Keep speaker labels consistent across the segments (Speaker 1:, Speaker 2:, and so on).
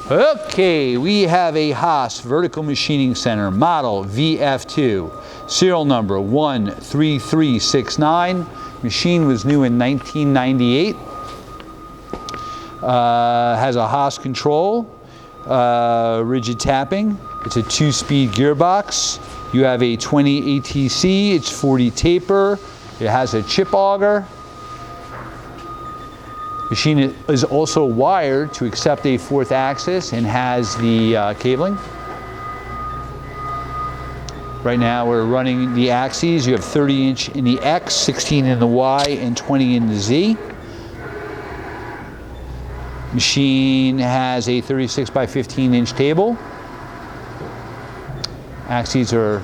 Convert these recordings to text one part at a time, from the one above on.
Speaker 1: Okay, we have a Haas vertical machining center, model VF2, serial number 13369. Machine was new in 1998. Has a Haas control, rigid tapping. It's a 2-speed gearbox. You have a 20 ATC, it's 40 taper. It has a chip auger. Machine is also wired to accept a 4th axis and has the cabling. Right now we're running the axes. You have 30-inch in the X, 16 in the Y, and 20 in the Z. Machine has a 36 by 15-inch table. Axes are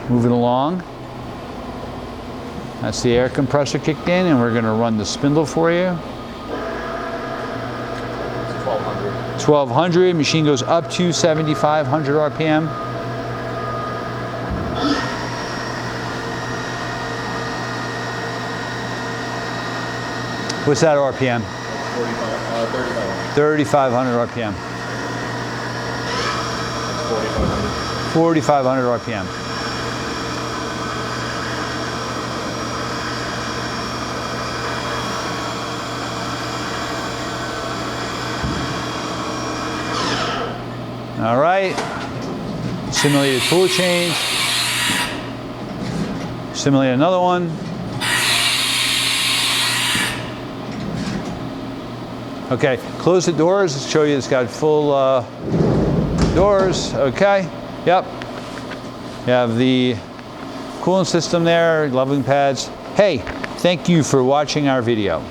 Speaker 1: moving along. That's the air compressor kicked in, and we're going to run the spindle for you.
Speaker 2: 1200.
Speaker 1: 1200. Machine goes up to 7,500 RPM. What's that RPM? 3,500 RPM. 4,500 RPM. All right, simulated tool change, simulate another one. Okay, close the doors, let's show you it's got full doors, okay, yep. You have the coolant system there, leveling pads. Hey, thank you for watching our video.